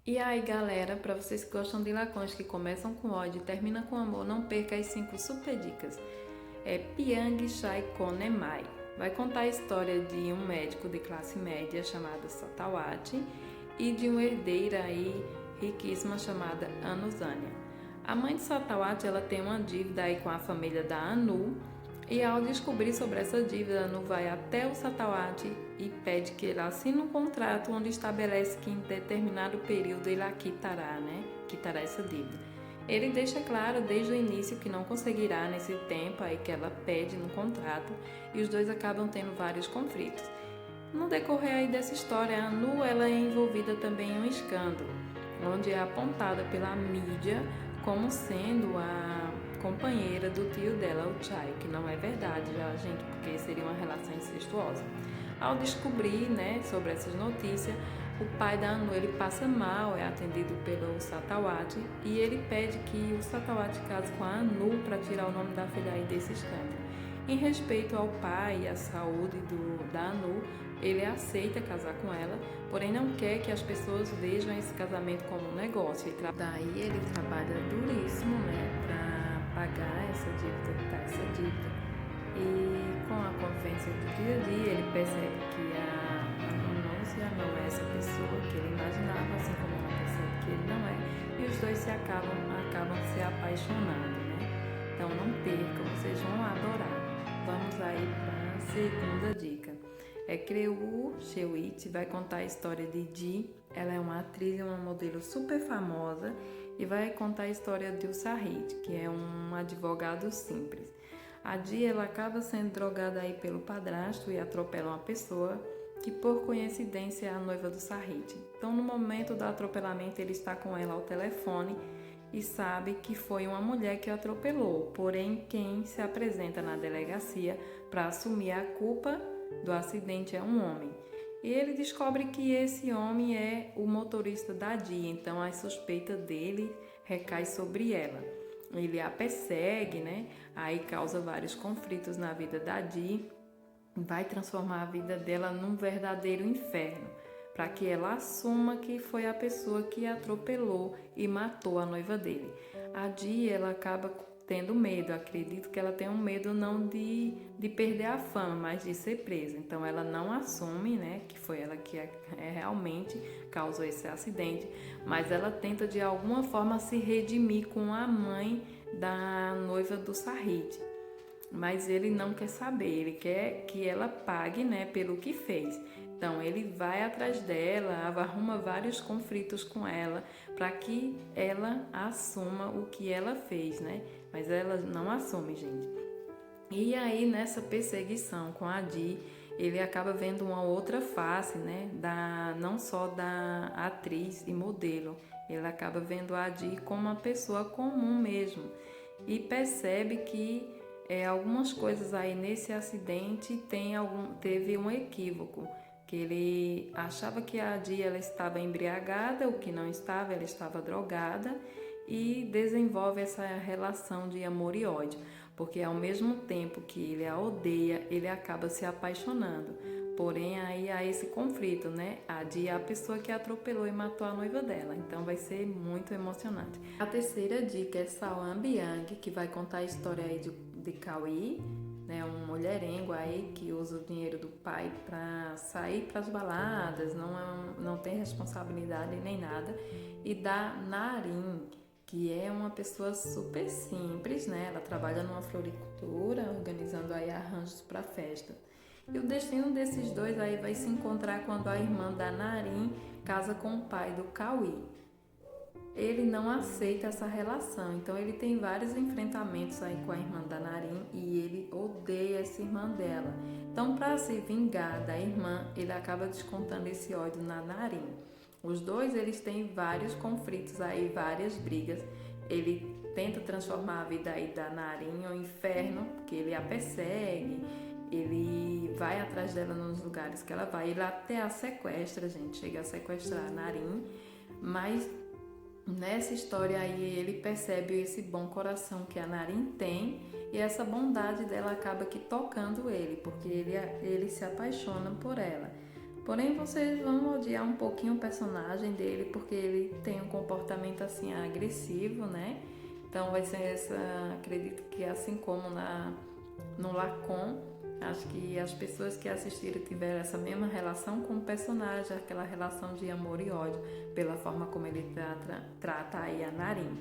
E aí, galera, para vocês que gostam de lacões que começam com ódio e terminam com amor, não perca as 5 super dicas. Pyang Chai Konemai. Vai contar a história de um médico de classe média chamado Satawati e de uma herdeira aí riquíssima chamada Anusanya. A mãe de Satawati, ela tem uma dívida aí com a família da Anu, e ao descobrir sobre essa dívida, Anu vai até o Satawati e pede que ele assine um contrato onde estabelece que em determinado período ele quitará, quitará essa dívida. Ele deixa claro desde o início que não conseguirá nesse tempo aí que ela pede no contrato, e os dois acabam tendo vários conflitos. No decorrer aí dessa história, a Anu ela é envolvida também em um escândalo, onde é apontada pela mídia como sendo a companheira do tio dela, o Chai, que não é verdade, já, gente, porque seria uma relação incestuosa. Ao descobrir, sobre essas notícias, o pai da Anu ele passa mal, é atendido pelo Satawati e ele pede que o Satawati case com a Anu para tirar o nome da filha aí desse escândalo. Em respeito ao pai e à saúde da Anu, ele aceita casar com ela, porém não quer que as pessoas vejam esse casamento como um negócio. Daí ele trabalha duríssimo, para pagar essa dívida, quitar essa dívida. E com a convivência do dia a dia, ele percebe que a renúncia não é essa pessoa que ele imaginava, assim como ela percebe que ele não é, e os dois acabam se apaixonando, Então não percam, vocês vão adorar. Vamos aí para a segunda dica. Kreu Chewit vai contar a história de Ji. Ela é uma atriz e uma modelo super famosa e vai contar a história de Usahid, que é um advogado simples. A Ji ela acaba sendo drogada aí pelo padrasto e atropela uma pessoa que por coincidência é a noiva do Sahid. Então no momento do atropelamento ele está com ela ao telefone e sabe que foi uma mulher que o atropelou, porém quem se apresenta na delegacia para assumir a culpa do acidente é um homem. E ele descobre que esse homem é o motorista da Di, então a suspeita dele recai sobre ela. Ele a persegue, Aí causa vários conflitos na vida da Di, vai transformar a vida dela num verdadeiro inferno, para que ela assuma que foi a pessoa que atropelou e matou a noiva dele. A Di, ela acaba tendo medo, acredito que ela tem um medo não de perder a fama, mas de ser presa. Então ela não assume, que foi ela que realmente causou esse acidente, mas ela tenta de alguma forma se redimir com a mãe da noiva do Sahid. Mas ele não quer saber, ele quer que ela pague, pelo que fez. Então ele vai atrás dela, arruma vários conflitos com ela para que ela assuma o que ela fez, Mas ela não assume, gente. E aí nessa perseguição com a Di, ele acaba vendo uma outra face, não só da atriz e modelo. Ele acaba vendo a Di como uma pessoa comum mesmo e percebe que algumas coisas aí nesse acidente teve um equívoco, que ele achava que a Di ela estava embriagada, o que não estava, ela estava drogada, e desenvolve essa relação de amor e ódio, porque ao mesmo tempo que ele a odeia, ele acaba se apaixonando. Porém, aí há esse conflito, A Di é a pessoa que atropelou e matou a noiva dela, então vai ser muito emocionante. A terceira dica é Sawan Biang, que vai contar a história aí de Cauí, um mulherengo aí que usa o dinheiro do pai para sair para as baladas, não tem responsabilidade nem nada, e da Narin, que é uma pessoa super simples, Ela trabalha numa floricultura, organizando aí arranjos para festa. E o destino desses dois aí vai se encontrar quando a irmã da Narin casa com o pai do Cauí. Ele não aceita essa relação, então ele tem vários enfrentamentos aí com a irmã da Narin e ele odeia essa irmã dela. Então, para se vingar da irmã, ele acaba descontando esse ódio na Narin. Os dois eles têm vários conflitos aí, várias brigas. Ele tenta transformar a vida aí da Narin em um inferno, porque ele a persegue, ele vai atrás dela nos lugares que ela vai, ele até a sequestra, gente, chega a sequestrar a Narin, mas nessa história aí ele percebe esse bom coração que a Narin tem e essa bondade dela acaba que tocando ele, porque ele se apaixona por ela. Porém, vocês vão odiar um pouquinho o personagem dele, porque ele tem um comportamento assim agressivo, né? Então vai ser essa, acredito que assim como no Lacon, acho que as pessoas que assistiram tiveram essa mesma relação com o personagem, aquela relação de amor e ódio, pela forma como ele trata aí a Narin.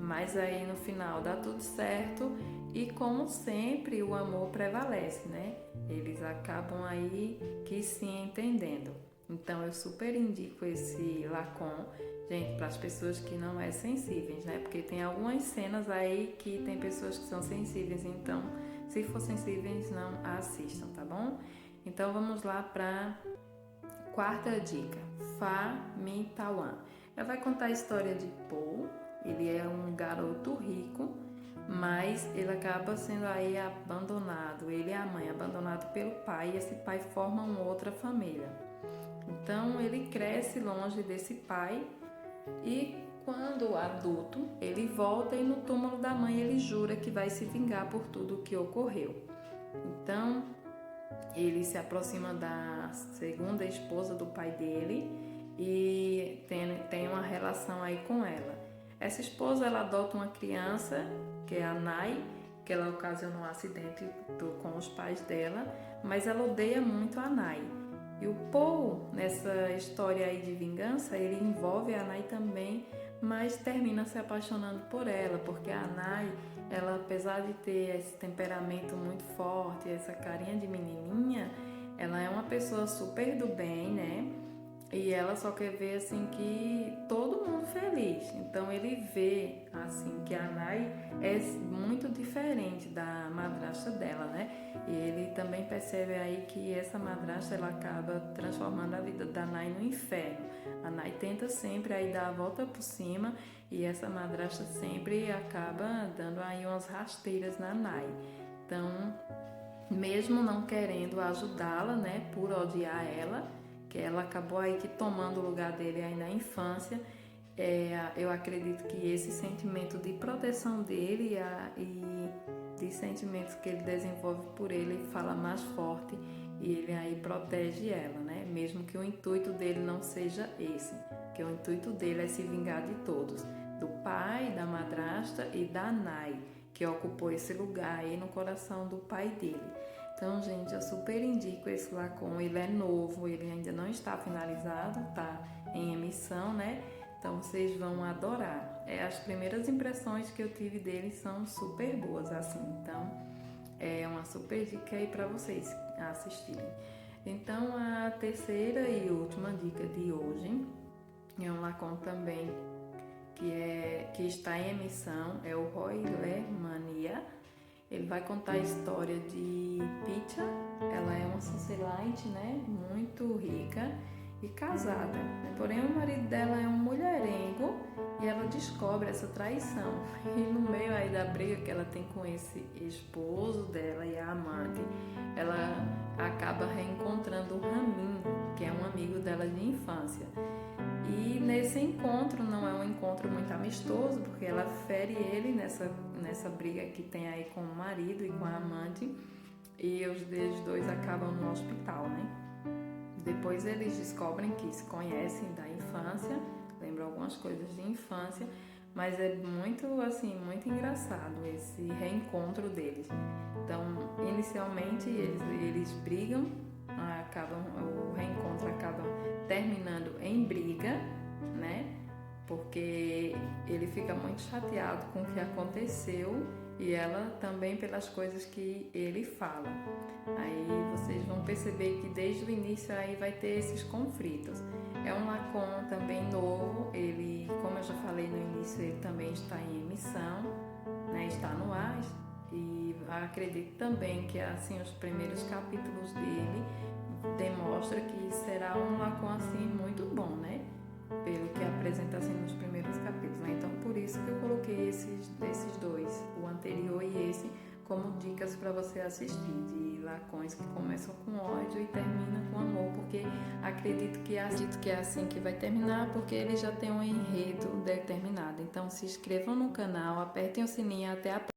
Mas aí no final dá tudo certo e como sempre o amor prevalece, né? Eles acabam aí que se entendendo. Então eu super indico esse Lacon, gente, para as pessoas que não é sensíveis, né? Porque tem algumas cenas aí que tem pessoas que são sensíveis, então se for sensíveis não assistam, tá bom? Então vamos lá para quarta dica, Fa Min Tawan. Ela vai contar a história de Paul. Ele é um garoto rico, mas ele acaba sendo aí abandonado, ele e a mãe, abandonado pelo pai, e esse pai forma uma outra família. Então ele cresce longe desse pai e quando adulto, ele volta e no túmulo da mãe ele jura que vai se vingar por tudo o que ocorreu. Então ele se aproxima da segunda esposa do pai dele e tem uma relação aí com ela. Essa esposa, ela adota uma criança, que é a Nai, que ela ocasionou um acidente com os pais dela, mas ela odeia muito a Nai. E o Paul, nessa história aí de vingança, ele envolve a Nai também, mas termina se apaixonando por ela, porque a Nai, ela, apesar de ter esse temperamento muito forte, essa carinha de menininha, ela é uma pessoa super do bem, né? E ela só quer ver assim que todo mundo feliz. Então ele vê assim que a Nai é muito diferente da madrasta dela, né? E ele também percebe aí que essa madrasta ela acaba transformando a vida da Nai no inferno. A Nai tenta sempre aí dar a volta por cima e essa madrasta sempre acaba dando aí umas rasteiras na Nai. Então, mesmo não querendo ajudá-la, né, por odiar ela, que ela acabou aí que tomando o lugar dele aí na infância, eu acredito que esse sentimento de proteção dele e de sentimentos que ele desenvolve por ele fala mais forte e ele aí protege ela, né? Mesmo que o intuito dele não seja esse, que o intuito dele é se vingar de todos, do pai, da madrasta e da Nai, que ocupou esse lugar aí no coração do pai dele. Então, gente, eu super indico esse Lacon, ele é novo, ele ainda não está finalizado, tá em emissão, né? Então, vocês vão adorar. As primeiras impressões que eu tive dele são super boas, assim. Então, é uma super dica aí para vocês assistirem. Então, a terceira e última dica de hoje é um Lacon também que está em emissão, é o Roiler Mania. Ele vai contar a história de Picha. Ela é uma socialite, né, muito rica e casada. Porém, o marido dela é um mulherengo e ela descobre essa traição. E no meio aí da briga que ela tem com esse esposo dela e a amante, ela acaba reencontrando o Ramin, que é um amigo dela de infância. E nesse encontro, não é um encontro muito amistoso, porque ela fere ele nessa briga que tem aí com o marido e com a amante, e os dois acabam no hospital, né? Depois eles descobrem que se conhecem da infância, lembram algumas coisas de infância, mas é muito, assim, muito engraçado esse reencontro deles. Então, inicialmente eles brigam, o reencontro acaba terminando em briga, né? Porque ele fica muito chateado com o que aconteceu e ela também pelas coisas que ele fala. Aí vocês vão perceber que desde o início aí vai ter esses conflitos. É um Lacon também novo, ele, como eu já falei no início, ele também está em emissão, né? Está no ar e acredito também que assim os primeiros capítulos dele demonstra que será um Lacon assim muito bom, né? Pelo que apresenta assim nos primeiros capítulos, né? Então por isso que eu coloquei esses dois, o anterior e esse, como dicas para você assistir, de Lacões que começam com ódio e terminam com amor, porque acredito que é assim que vai terminar, porque ele já tem um enredo determinado. Então se inscrevam no canal, apertem o sininho, até a próxima.